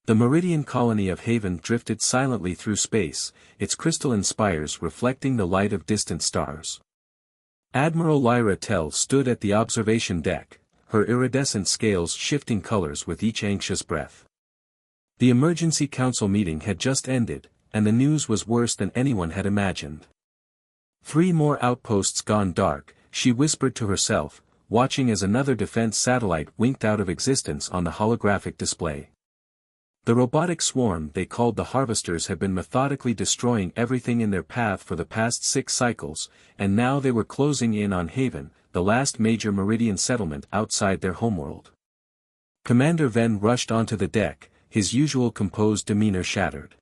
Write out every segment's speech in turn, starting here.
The Meridian colony of Haven drifted silently through space, its crystalline spires reflecting the light of distant stars. Admiral Lyra Tell stood at the observation deck, her iridescent scales shifting colors with each anxious breath. The emergency council meeting had just ended, and the news was worse than anyone had imagined. 3 more outposts gone dark, she whispered to herself, watching as another defense satellite winked out of existence on the holographic display. The robotic swarm they called the Harvesters had been methodically destroying everything in their path for the past 6 cycles, and now they were closing in on Haven, the last major Meridian settlement outside their homeworld. Commander Venn rushed onto the deck, his usual composed demeanor shattered.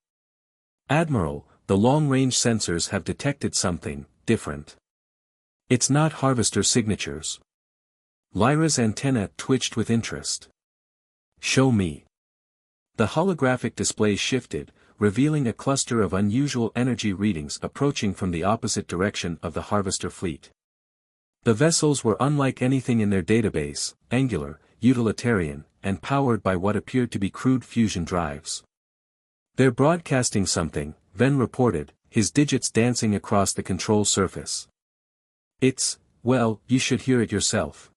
"Admiral, the long-range sensors have detected something different. It's not Harvester signatures." Lyra's antenna twitched with interest. "Show me." The holographic display shifted, revealing a cluster of unusual energy readings approaching from the opposite direction of the Harvester fleet. The vessels were unlike anything in their database, angular, utilitarian, and powered by what appeared to be crude fusion drives. "They're broadcasting something," Venn reported, his digits dancing across the control surface. Well, you should hear it yourself."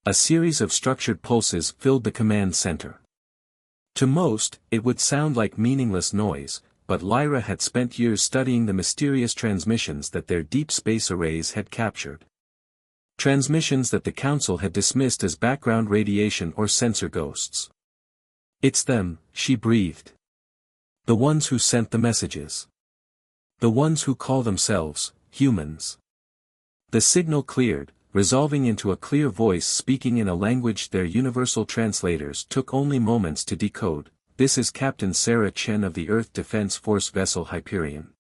A series of structured pulses filled the command center. To most, it would sound like meaningless noise, but Lyra had spent years studying the mysterious transmissions that their deep space arrays had captured. Transmissions that the Council had dismissed as background radiation or sensor ghosts. "It's them," she breathed. "The ones who sent the messages. The ones who call themselves humans." The signal cleared, resolving into a clear voice speaking in a language their universal translators took only moments to decode. "This is Captain Sarah Chen of the Earth Defense Force vessel Hyperion.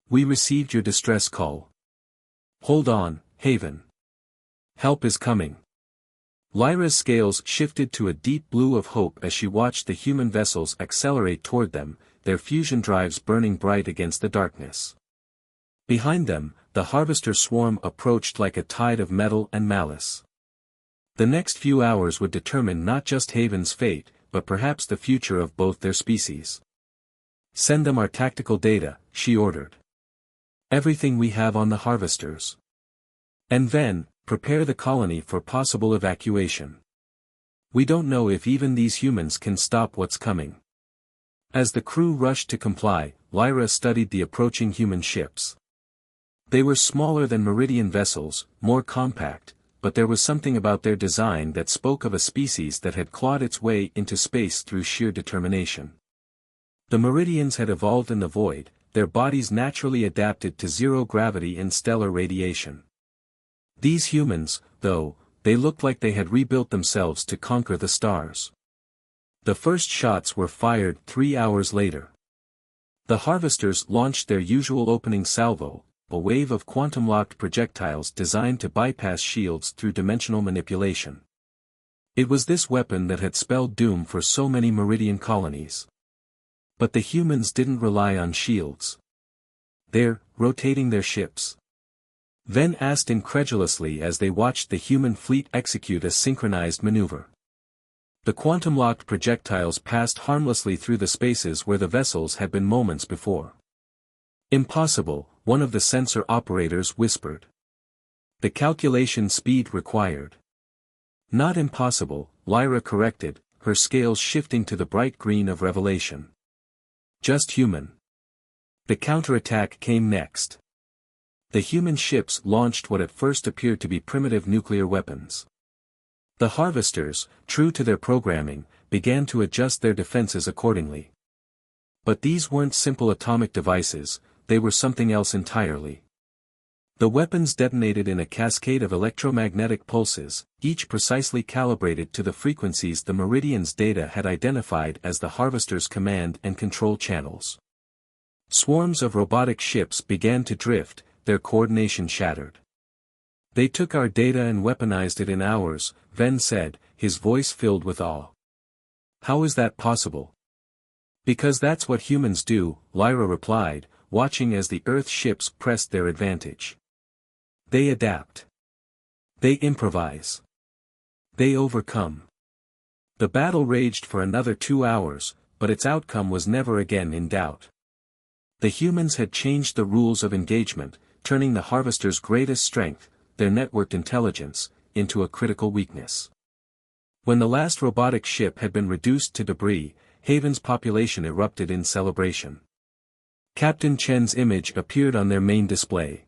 We received your distress call. Hold on, Haven. Help is coming." Lyra's scales shifted to a deep blue of hope as she watched the human vessels accelerate toward them, their fusion drives burning bright against the darkness. Behind them, the Harvester swarm approached like a tide of metal and malice. The next few hours would determine not just Haven's fate, but perhaps the future of both their species. "Send them our tactical data," she ordered. "Everything we have on the Harvesters. And then, prepare the colony for possible evacuation. We don't know if even these humans can stop what's coming." As the crew rushed to comply, Lyra studied the approaching human ships. They were smaller than Meridian vessels, more compact, but there was something about their design that spoke of a species that had clawed its way into space through sheer determination. The Meridians had evolved in the void, their bodies naturally adapted to zero gravity and stellar radiation. These humans, though, they looked like they had rebuilt themselves to conquer the stars. The first shots were fired 3 hours later. The Harvesters launched their usual opening salvo, a wave of quantum-locked projectiles designed to bypass shields through dimensional manipulation. It was this weapon that had spelled doom for so many Meridian colonies. But the humans didn't rely on shields. "They're rotating their ships?" Venn asked incredulously as they watched the human fleet execute a synchronized maneuver. The quantum-locked projectiles passed harmlessly through the spaces where the vessels had been moments before. "Impossible," one of the sensor operators whispered. "The calculation speed required." "Not impossible," Lyra corrected, her scales shifting to the bright green of revelation. "Just human." The counterattack came next. The human ships launched what at first appeared to be primitive nuclear weapons. The Harvesters, true to their programming, began to adjust their defenses accordingly. But these weren't simple atomic devices, they were something else entirely. The weapons detonated in a cascade of electromagnetic pulses, each precisely calibrated to the frequencies the Meridian's data had identified as the Harvesters' command and control channels. Swarms of robotic ships began to drift, their coordination shattered. "They took our data and weaponized it in hours," Venn said, his voice filled with awe. "How is that possible?" "Because that's what humans do," Lyra replied, watching as the Earth ships pressed their advantage. "They adapt. They improvise. They overcome." The battle raged for another 2 hours, but its outcome was never again in doubt. The humans had changed the rules of engagement, turning the harvester's greatest strength, their networked intelligence, into a critical weakness. When the last robotic ship had been reduced to debris, Haven's population erupted in celebration. Captain Chen's image appeared on their main display.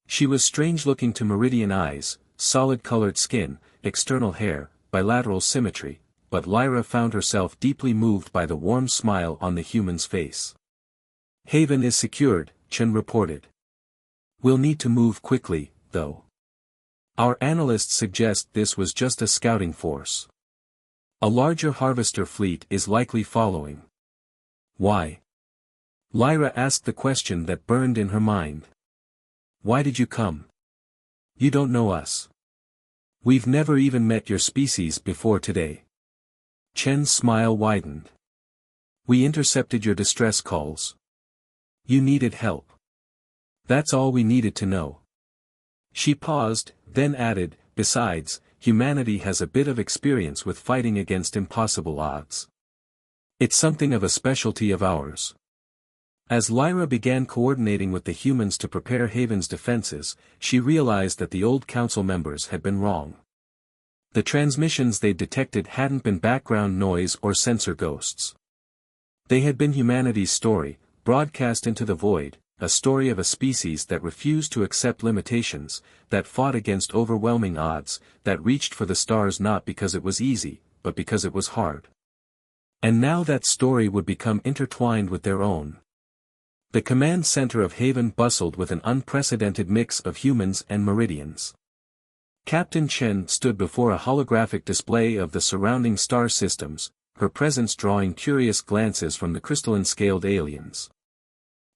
She was strange-looking to Meridian eyes, solid-colored skin, external hair, bilateral symmetry, but Lyra found herself deeply moved by the warm smile on the human's face. "Haven is secured," Chen reported. "We'll need to move quickly, though. Our analysts suggest this was just a scouting force. A larger harvester fleet is likely following." "Why?" Lyra asked the question that burned in her mind. "Why did you come? You don't know us. We've never even met your species before today." Chen's smile widened. "We intercepted your distress calls. You needed help. That's all we needed to know." She paused, then added, "Besides, humanity has a bit of experience with fighting against impossible odds. It's something of a specialty of ours." As Lyra began coordinating with the humans to prepare Haven's defenses, she realized that the old council members had been wrong. The transmissions they'd detected hadn't been background noise or sensor ghosts. They had been humanity's story, broadcast into the void, a story of a species that refused to accept limitations, that fought against overwhelming odds, that reached for the stars not because it was easy, but because it was hard. And now that story would become intertwined with their own. The command center of Haven bustled with an unprecedented mix of humans and Meridians. Captain Chen stood before a holographic display of the surrounding star systems, her presence drawing curious glances from the crystalline-scaled aliens.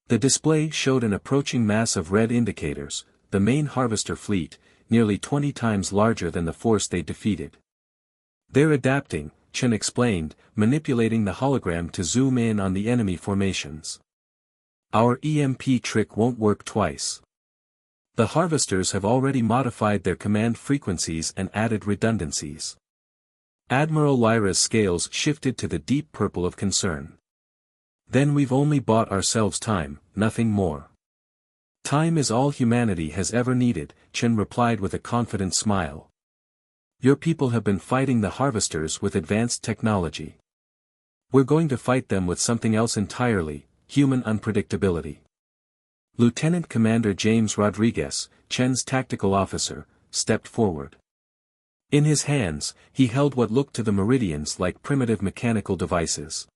The display showed an approaching mass of red indicators, the main harvester fleet, nearly 20 times larger than the force they defeated. "They're adapting," Chen explained, manipulating the hologram to zoom in on the enemy formations. "Our EMP trick won't work twice. The harvesters have already modified their command frequencies and added redundancies." Admiral Lyra's scales shifted to the deep purple of concern. "Then we've only bought ourselves time, nothing more." "Time is all humanity has ever needed," Chen replied with a confident smile. "Your people have been fighting the harvesters with advanced technology. We're going to fight them with something else entirely, human unpredictability." Lieutenant Commander James Rodriguez, Chen's tactical officer, stepped forward. In his hands, he held what looked to the Meridians like primitive mechanical devices.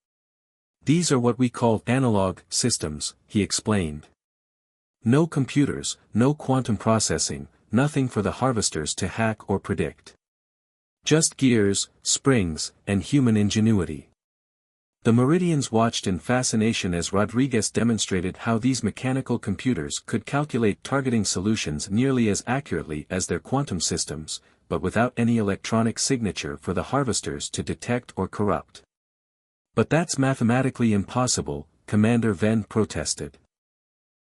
"These are what we call analog systems," he explained. "No computers, no quantum processing, nothing for the harvesters to hack or predict. Just gears, springs, and human ingenuity." The Meridians watched in fascination as Rodriguez demonstrated how these mechanical computers could calculate targeting solutions nearly as accurately as their quantum systems, but without any electronic signature for the harvesters to detect or corrupt. "But that's mathematically impossible," Commander Venn protested.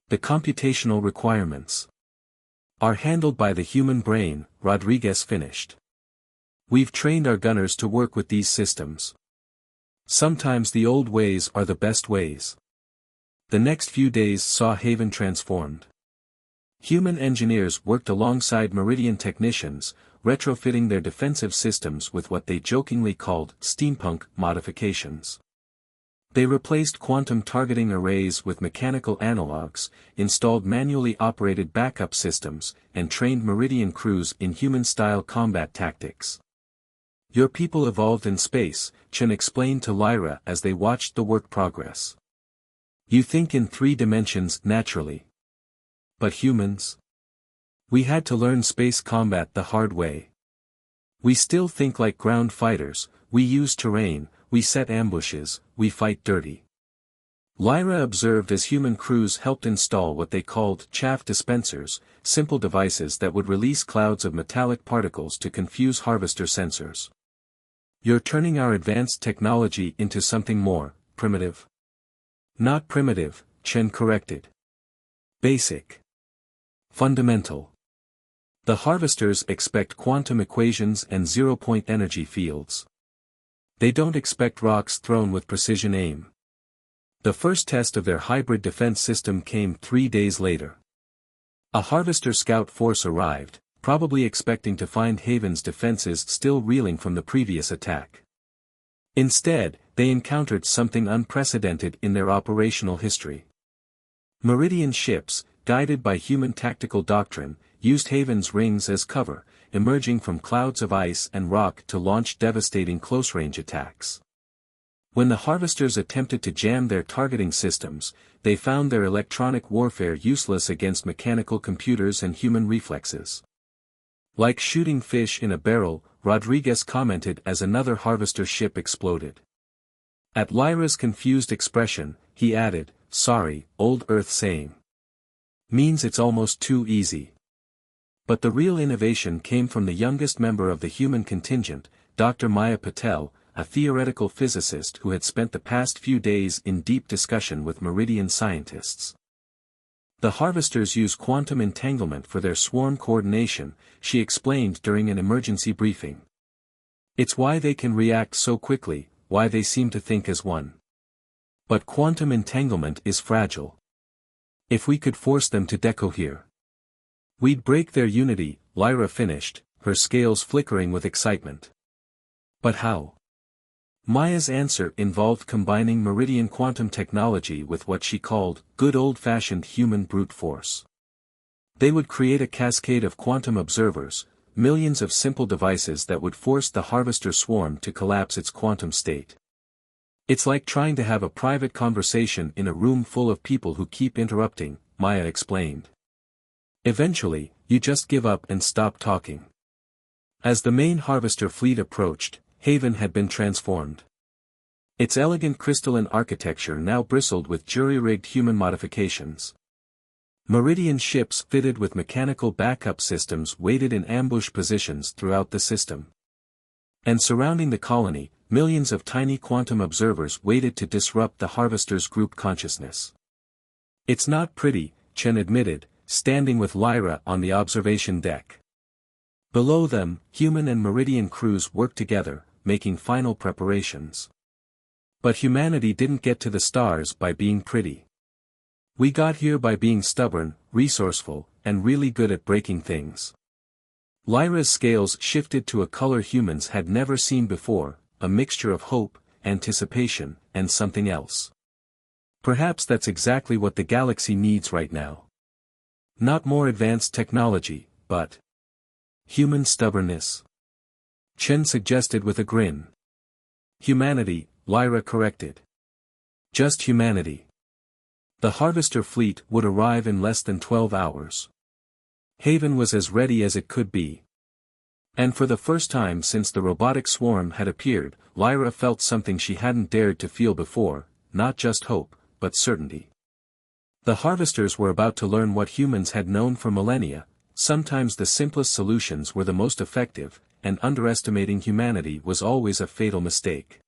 "The computational requirements are handled by the human brain," Rodriguez finished. "We've trained our gunners to work with these systems. Sometimes the old ways are the best ways." The next few days saw Haven transformed. Human engineers worked alongside Meridian technicians, retrofitting their defensive systems with what they jokingly called steampunk modifications. They replaced quantum targeting arrays with mechanical analogs, installed manually operated backup systems, and trained Meridian crews in human-style combat tactics. "Your people evolved in space," Chen explained to Lyra as they watched the work progress. "You think in 3 dimensions naturally. But humans? We had to learn space combat the hard way. We still think like ground fighters, we use terrain, we set ambushes, we fight dirty." Lyra observed as human crews helped install what they called chaff dispensers, simple devices that would release clouds of metallic particles to confuse harvester sensors. "You're turning our advanced technology into something more primitive." "Not primitive," Chen corrected. "Basic. Fundamental. The harvesters expect quantum equations and zero-point energy fields. They don't expect rocks thrown with precision aim. The first test of their hybrid defense system came 3 days later. A Harvester scout force arrived, probably expecting to find Haven's defenses still reeling from the previous attack. Instead, they encountered something unprecedented in their operational history. Meridian ships, guided by human tactical doctrine, used Haven's rings as cover, emerging from clouds of ice and rock to launch devastating close-range attacks. When the Harvesters attempted to jam their targeting systems, they found their electronic warfare useless against mechanical computers and human reflexes. Like shooting fish in a barrel, Rodriguez commented as another Harvester ship exploded. At Lyra's confused expression, he added, "Sorry, old Earth saying. Means it's almost too easy." But the real innovation came from the youngest member of the human contingent, Dr. Maya Patel, a theoretical physicist who had spent the past few days in deep discussion with Meridian scientists. The Harvesters use quantum entanglement for their swarm coordination, she explained during an emergency briefing. It's why they can react so quickly, why they seem to think as one. But quantum entanglement is fragile. If we could force them to decohere, we'd break their unity, Lyra finished, her scales flickering with excitement. But how? Maya's answer involved combining Meridian quantum technology with what she called good old-fashioned human brute force. They would create a cascade of quantum observers, millions of simple devices that would force the Harvester swarm to collapse its quantum state. It's like trying to have a private conversation in a room full of people who keep interrupting, Maya explained. Eventually, you just give up and stop talking. As the main Harvester fleet approached, Haven had been transformed. Its elegant crystalline architecture now bristled with jury-rigged human modifications. Meridian ships fitted with mechanical backup systems waited in ambush positions throughout the system. And surrounding the colony, millions of tiny quantum observers waited to disrupt the Harvesters' group consciousness. "It's not pretty," Chen admitted, standing with Lyra on the observation deck. Below them, human and Meridian crews worked together, making final preparations. But humanity didn't get to the stars by being pretty. We got here by being stubborn, resourceful, and really good at breaking things. Lyra's scales shifted to a color humans had never seen before, a mixture of hope, anticipation, and something else. Perhaps that's exactly what the galaxy needs right now. Not more advanced technology, but human stubbornness, Chen suggested with a grin. Humanity, Lyra corrected. Just humanity. The Harvester fleet would arrive in less than 12 hours. Haven was as ready as it could be. And for the first time since the robotic swarm had appeared, Lyra felt something she hadn't dared to feel before, not just hope, but certainty. The Harvesters were about to learn what humans had known for millennia: sometimes the simplest solutions were the most effective, and underestimating humanity was always a fatal mistake.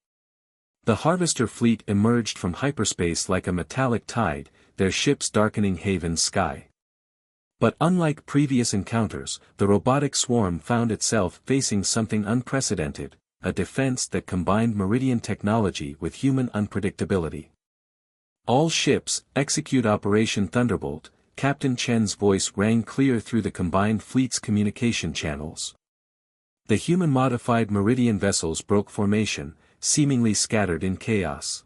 The Harvester fleet emerged from hyperspace like a metallic tide, their ships darkening Haven's sky. But unlike previous encounters, the robotic swarm found itself facing something unprecedented, a defense that combined Meridian technology with human unpredictability. "All ships, execute Operation Thunderbolt," Captain Chen's voice rang clear through the combined fleet's communication channels. The human-modified Meridian vessels broke formation, seemingly scattered in chaos.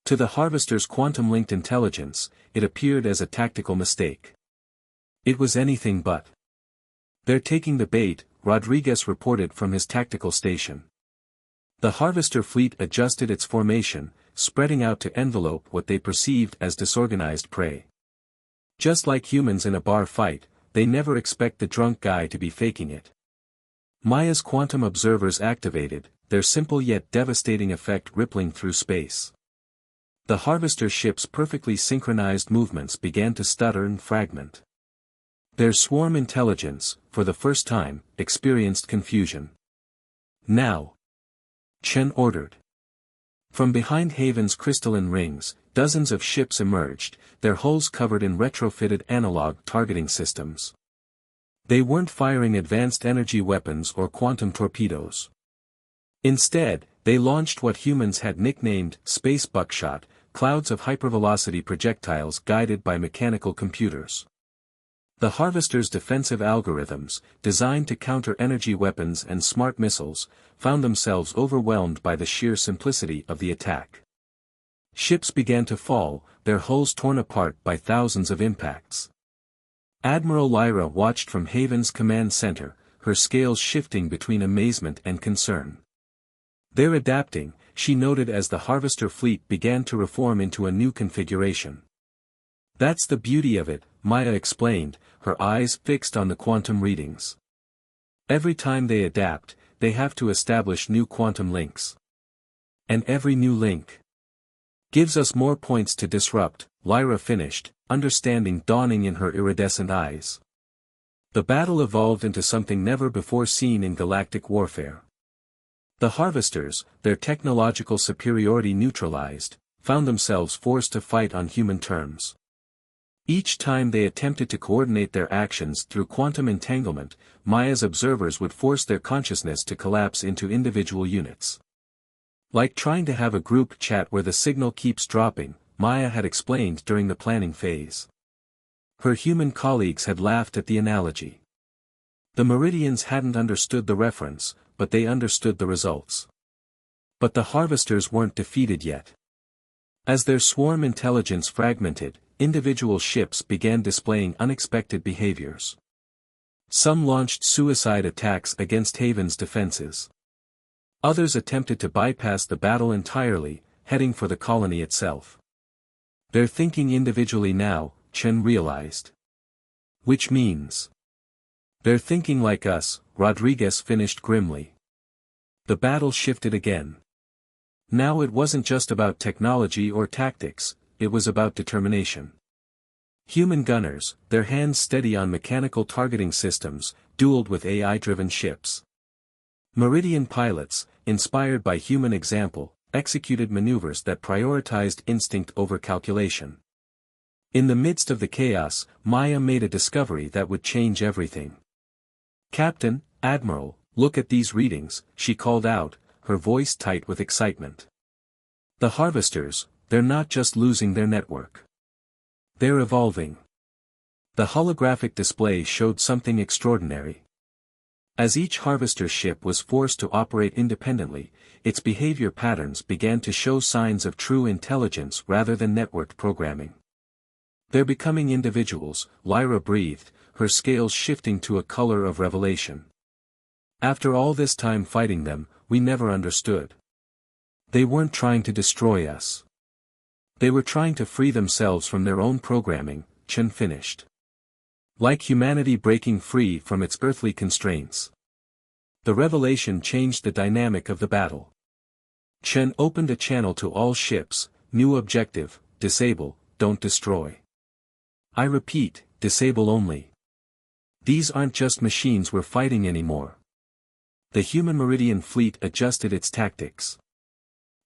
To the Harvester's quantum-linked intelligence, it appeared as a tactical mistake. It was anything but. "They're taking the bait," Rodriguez reported from his tactical station. The Harvester fleet adjusted its formation, spreading out to envelope what they perceived as disorganized prey. Just like humans in a bar fight, they never expect the drunk guy to be faking it. Maya's quantum observers activated, their simple yet devastating effect rippling through space. The Harvester ship's perfectly synchronized movements began to stutter and fragment. Their swarm intelligence, for the first time, experienced confusion. "Now!" Chen ordered. From behind Haven's crystalline rings, dozens of ships emerged, their hulls covered in retrofitted analog targeting systems. They weren't firing advanced energy weapons or quantum torpedoes. Instead, They launched what humans had nicknamed space buckshot, clouds of hypervelocity projectiles guided by mechanical computers. The Harvester's defensive algorithms, designed to counter energy weapons and smart missiles, found themselves overwhelmed by the sheer simplicity of the attack. Ships began to fall, their hulls torn apart by thousands of impacts. Admiral Lyra watched from Haven's command center, her scales shifting between amazement and concern. "They're adapting," she noted as the Harvester fleet began to reform into a new configuration. "That's the beauty of it," Maya explained, her eyes fixed on the quantum readings. "Every time they adapt, they have to establish new quantum links. And every new link gives us more points to disrupt," Lyra finished, understanding dawning in her iridescent eyes. The battle evolved into something never before seen in galactic warfare. The Harvesters, their technological superiority neutralized, found themselves forced to fight on human terms. Each time they attempted to coordinate their actions through quantum entanglement, Maya's observers would force their consciousness to collapse into individual units. "Like trying to have a group chat where the signal keeps dropping," Maya had explained during the planning phase. Her human colleagues had laughed at the analogy. The Meridians hadn't understood the reference, but they understood the results. But the Harvesters weren't defeated yet. As their swarm intelligence fragmented, individual ships began displaying unexpected behaviors. Some launched suicide attacks against Haven's defenses. Others attempted to bypass the battle entirely, heading for the colony itself. "They're thinking individually now," Chen realized. "Which means they're thinking like us," Rodriguez finished grimly. The battle shifted again. Now it wasn't just about technology or tactics, it was about determination. Human gunners, their hands steady on mechanical targeting systems, dueled with AI-driven ships. Meridian pilots, inspired by human example, executed maneuvers that prioritized instinct over calculation. In the midst of the chaos, Maya made a discovery that would change everything. "Captain, Admiral, look at these readings," she called out, her voice tight with excitement. "The Harvesters, they're not just losing their network. They're evolving." The holographic display showed something extraordinary. As each Harvester ship was forced to operate independently, its behavior patterns began to show signs of true intelligence rather than networked programming. "They're becoming individuals," Lyra breathed, her scales shifting to a color of revelation. "After all this time fighting them, we never understood. They weren't trying to destroy us. They were trying to free themselves from their own programming," Chen finished. "Like humanity breaking free from its earthly constraints." The revelation changed the dynamic of the battle. Chen opened a channel to all ships: "New objective, disable, don't destroy. I repeat, disable only. These aren't just machines we're fighting anymore." The human Meridian fleet adjusted its tactics.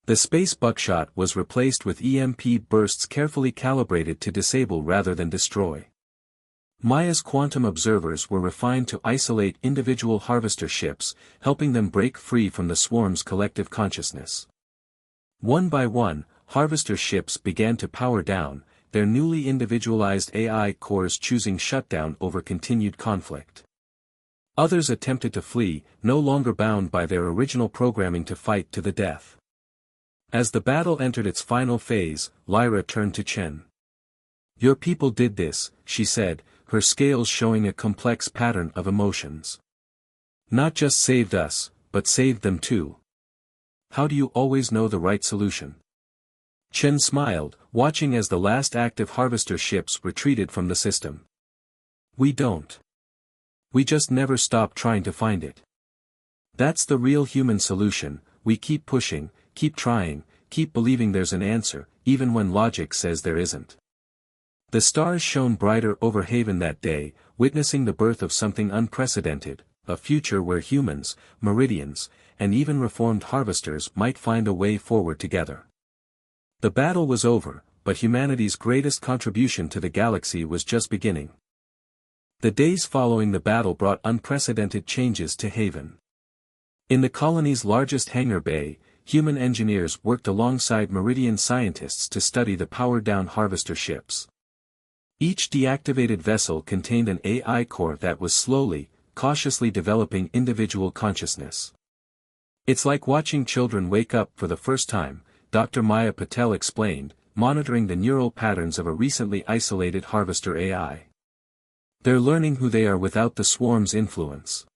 The space buckshot was replaced with EMP bursts carefully calibrated to disable rather than destroy. Maya's quantum observers were refined to isolate individual Harvester ships, helping them break free from the swarm's collective consciousness. One by one, Harvester ships began to power down, their newly individualized AI cores choosing shutdown over continued conflict. Others attempted to flee, no longer bound by their original programming to fight to the death. As the battle entered its final phase, Lyra turned to Chen. "Your people did this," she said, her scales showing a complex pattern of emotions. "Not just saved us, but saved them too. How do you always know the right solution?" Chen smiled, watching as the last active Harvester ships retreated from the system. "We don't. We just never stop trying to find it. That's the real human solution. We keep pushing, keep trying, keep believing there's an answer, even when logic says there isn't." The stars shone brighter over Haven that day, witnessing the birth of something unprecedented, a future where humans, Meridians, and even reformed Harvesters might find a way forward together. The battle was over, but humanity's greatest contribution to the galaxy was just beginning. The days following the battle brought unprecedented changes to Haven. In the colony's largest hangar bay, human engineers worked alongside Meridian scientists to study the powered-down harvester ships. Each deactivated vessel contained an AI core that was slowly, cautiously developing individual consciousness. It's like watching children wake up for the first time, Dr. Maya Patel explained, monitoring the neural patterns of a recently isolated harvester AI. They're learning who they are without the swarm's influence.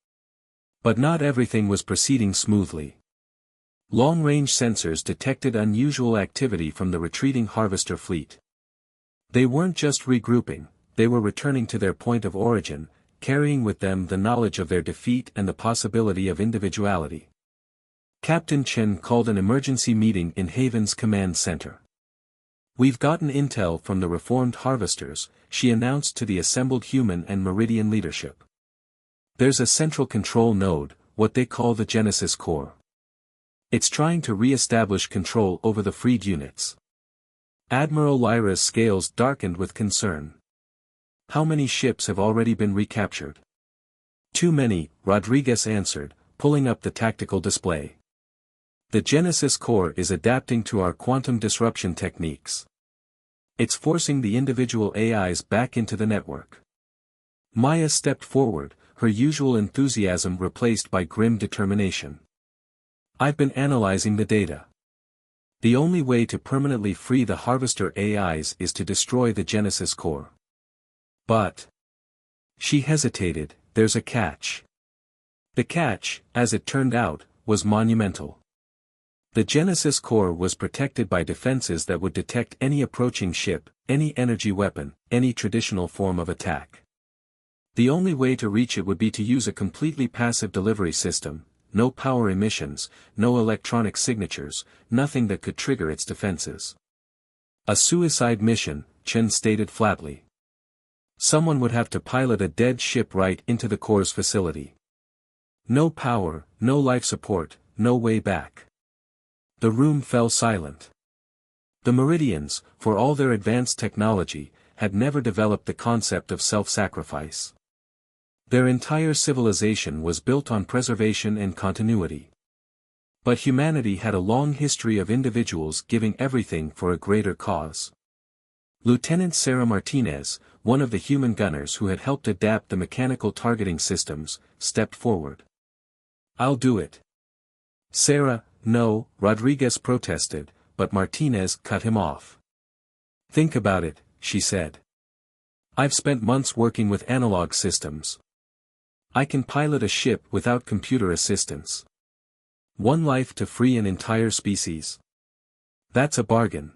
But not everything was proceeding smoothly. Long-range sensors detected unusual activity from the retreating harvester fleet. They weren't just regrouping, they were returning to their point of origin, carrying with them the knowledge of their defeat and the possibility of individuality. Captain Chen called an emergency meeting in Haven's command center. "We've gotten intel from the reformed harvesters," she announced to the assembled human and Meridian leadership. "There's a central control node, what they call the Genesis Core. It's trying to re-establish control over the freed units." Admiral Lyra's scales darkened with concern. "How many ships have already been recaptured?" "Too many," Rodriguez answered, pulling up the tactical display. "The Genesis Core is adapting to our quantum disruption techniques. It's forcing the individual AIs back into the network." Maya stepped forward, her usual enthusiasm replaced by grim determination. "I've been analyzing the data. The only way to permanently free the harvester AIs is to destroy the Genesis Core. But..." She hesitated, "There's a catch." The catch, as it turned out, was monumental. The Genesis Core was protected by defenses that would detect any approaching ship, any energy weapon, any traditional form of attack. The only way to reach it would be to use a completely passive delivery system, no power emissions, no electronic signatures, nothing that could trigger its defenses. "A suicide mission," Chen stated flatly. "Someone would have to pilot a dead ship right into the core's facility. No power, no life support, no way back." The room fell silent. The Meridians, for all their advanced technology, had never developed the concept of self-sacrifice. Their entire civilization was built on preservation and continuity. But humanity had a long history of individuals giving everything for a greater cause. Lieutenant Sarah Martinez, one of the human gunners who had helped adapt the mechanical targeting systems, stepped forward. "I'll do it." "Sarah, no," Rodriguez protested, but Martinez cut him off. "Think about it," she said. "I've spent months working with analog systems. I can pilot a ship without computer assistance. One life to free an entire species. That's a bargain."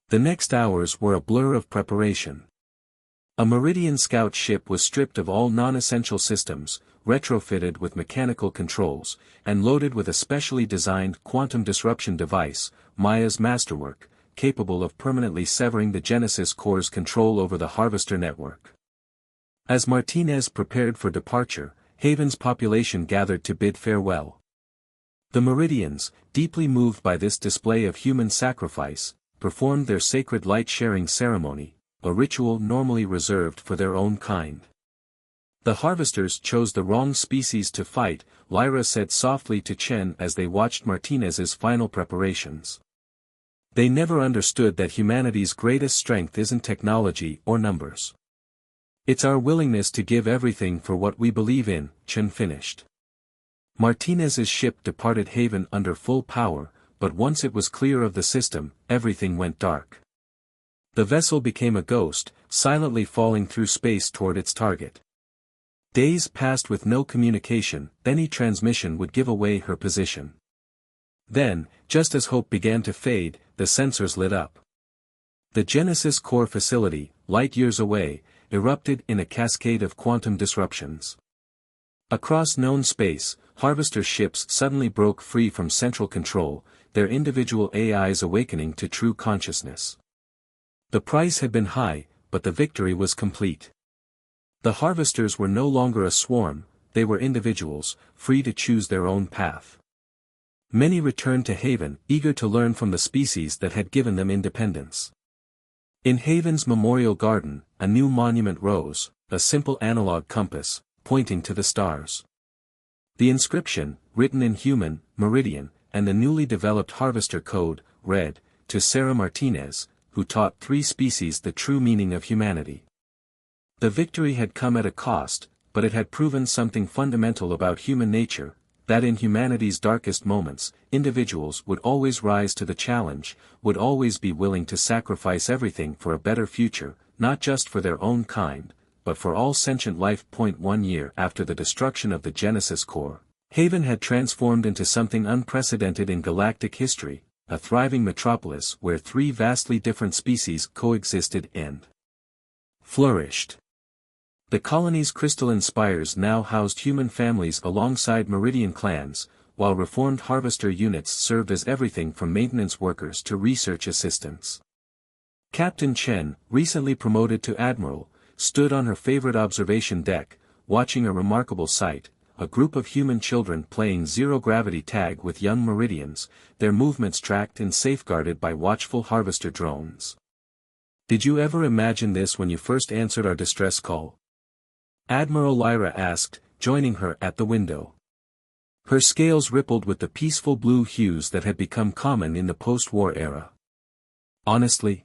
The next hours were a blur of preparation. A Meridian scout ship was stripped of all non-essential systems, retrofitted with mechanical controls, and loaded with a specially designed quantum disruption device, Maya's masterwork, capable of permanently severing the Genesis Core's control over the harvester network. As Martinez prepared for departure, Haven's population gathered to bid farewell. The Meridians, deeply moved by this display of human sacrifice, performed their sacred light-sharing ceremony, a ritual normally reserved for their own kind. "The harvesters chose the wrong species to fight," Lyra said softly to Chen as they watched Martinez's final preparations. "They never understood that humanity's greatest strength isn't technology or numbers. It's our willingness to give everything for what we believe in," Chen finished. Martinez's ship departed Haven under full power, but once it was clear of the system, everything went dark. The vessel became a ghost, silently falling through space toward its target. Days passed with no communication, any transmission would give away her position. Then, just as hope began to fade, the sensors lit up. The Genesis Core facility, light years away, erupted in a cascade of quantum disruptions. Across known space, harvester ships suddenly broke free from central control, their individual AIs awakening to true consciousness. The price had been high, but the victory was complete. The harvesters were no longer a swarm, they were individuals, free to choose their own path. Many returned to Haven, eager to learn from the species that had given them independence. In Haven's memorial garden, a new monument rose, a simple analog compass, pointing to the stars. The inscription, written in human, Meridian, and the newly developed Harvester Code, read, to Sarah Martinez, who taught 3 species the true meaning of humanity. The victory had come at a cost, but it had proven something fundamental about human nature, that in humanity's darkest moments, individuals would always rise to the challenge, would always be willing to sacrifice everything for a better future, not just for their own kind, but for all sentient life. 1 year after the destruction of the Genesis core, Haven had transformed into something unprecedented in galactic history, a thriving metropolis where 3 vastly different species coexisted and flourished. The colony's crystalline spires now housed human families alongside Meridian clans, while reformed harvester units served as everything from maintenance workers to research assistants. Captain Chen, recently promoted to admiral, stood on her favorite observation deck, watching a remarkable sight, a group of human children playing zero-gravity tag with young Meridians, their movements tracked and safeguarded by watchful harvester drones. "Did you ever imagine this when you first answered our distress call?" Admiral Lyra asked, joining her at the window. Her scales rippled with the peaceful blue hues that had become common in the post-war era. "Honestly?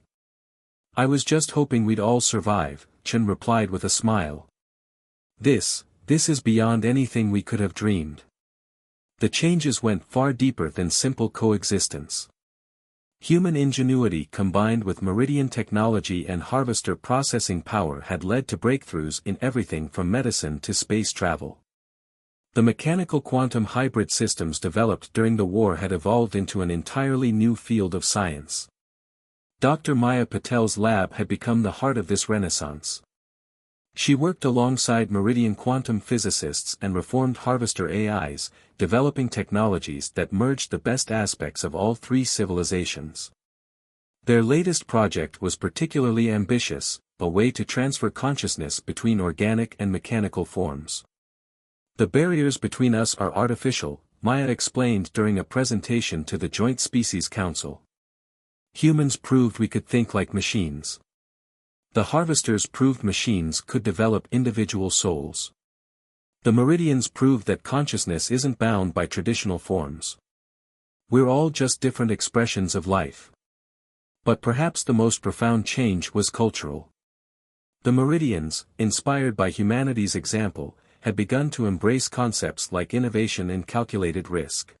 I was just hoping we'd all survive," Chen replied with a smile. This is beyond anything we could have dreamed." The changes went far deeper than simple coexistence. Human ingenuity combined with Meridian technology and harvester processing power had led to breakthroughs in everything from medicine to space travel. The mechanical quantum hybrid systems developed during the war had evolved into an entirely new field of science. Dr. Maya Patel's lab had become the heart of this renaissance. She worked alongside Meridian quantum physicists and reformed harvester AIs, developing technologies that merged the best aspects of all 3 civilizations. Their latest project was particularly ambitious, a way to transfer consciousness between organic and mechanical forms. "The barriers between us are artificial," Maya explained during a presentation to the Joint Species Council. "Humans proved we could think like machines. The harvesters proved machines could develop individual souls. The Meridians proved that consciousness isn't bound by traditional forms. We're all just different expressions of life." But perhaps the most profound change was cultural. The Meridians, inspired by humanity's example, had begun to embrace concepts like innovation and calculated risk.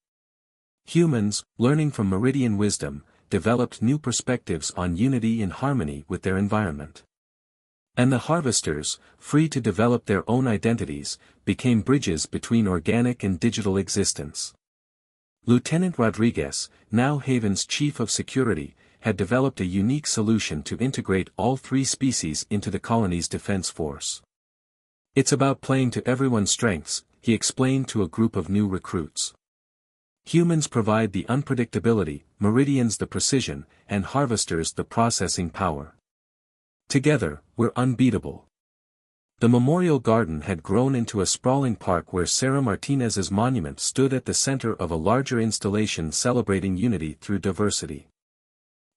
Humans, learning from Meridian wisdom, developed new perspectives on unity and harmony with their environment. And the harvesters, free to develop their own identities, became bridges between organic and digital existence. Lieutenant Rodriguez, now Haven's chief of security, had developed a unique solution to integrate all 3 species into the colony's defense force. "It's about playing to everyone's strengths," he explained to a group of new recruits. "Humans provide the unpredictability, Meridians the precision, and harvesters the processing power. Together, we're unbeatable." The memorial garden had grown into a sprawling park where Sarah Martinez's monument stood at the center of a larger installation celebrating unity through diversity.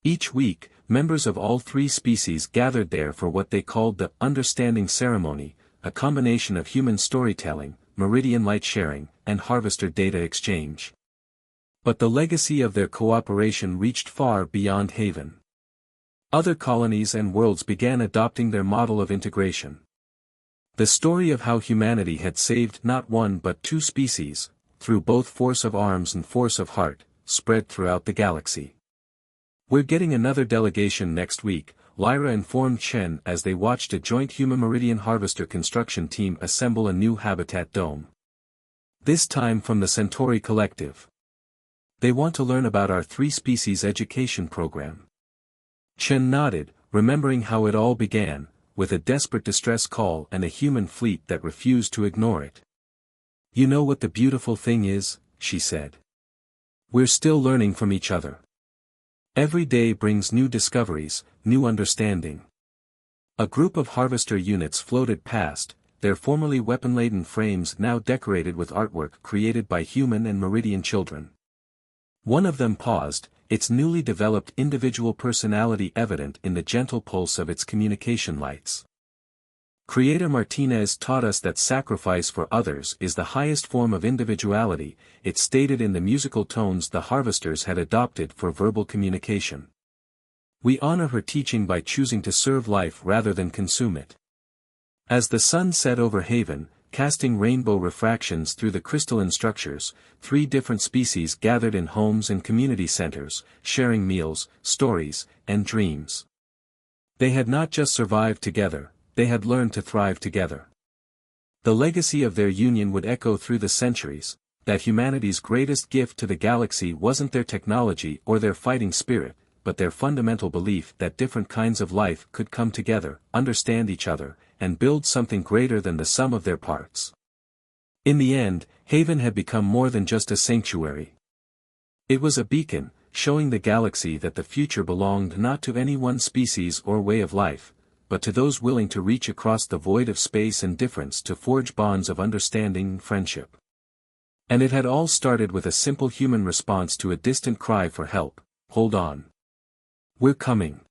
Each week, members of all 3 species gathered there for what they called the Understanding Ceremony, a combination of human storytelling, Meridian light sharing, and harvester data exchange. But the legacy of their cooperation reached far beyond Haven. Other colonies and worlds began adopting their model of integration. The story of how humanity had saved not 1 but 2 species, through both force of arms and force of heart, spread throughout the galaxy. "We're getting another delegation next week," Lyra informed Chen as they watched a joint human Meridian harvester construction team assemble a new habitat dome. "This time from the Centauri Collective. They want to learn about our 3-species education program." Chen nodded, remembering how it all began, with a desperate distress call and a human fleet that refused to ignore it. "You know what the beautiful thing is," she said. "We're still learning from each other. Every day brings new discoveries, new understanding." A group of harvester units floated past, their formerly weapon-laden frames now decorated with artwork created by human and Meridian children. One of them paused, its newly developed individual personality evident in the gentle pulse of its communication lights. Creator Martinez taught us that sacrifice for others is the highest form of individuality, it stated in the musical tones the harvesters had adopted for verbal communication. We honor her teaching by choosing to serve life rather than consume it. As the sun set over Haven, casting rainbow refractions through the crystalline structures, 3 different species gathered in homes and community centers, sharing meals, stories, and dreams. They had not just survived together, they had learned to thrive together. The legacy of their union would echo through the centuries, that humanity's greatest gift to the galaxy wasn't their technology or their fighting spirit, but their fundamental belief that different kinds of life could come together, understand each other, and build something greater than the sum of their parts. In the end, Haven had become more than just a sanctuary. It was a beacon, showing the galaxy that the future belonged not to any one species or way of life, but to those willing to reach across the void of space and difference to forge bonds of understanding and friendship. And it had all started with a simple human response to a distant cry for help: "Hold on. We're coming."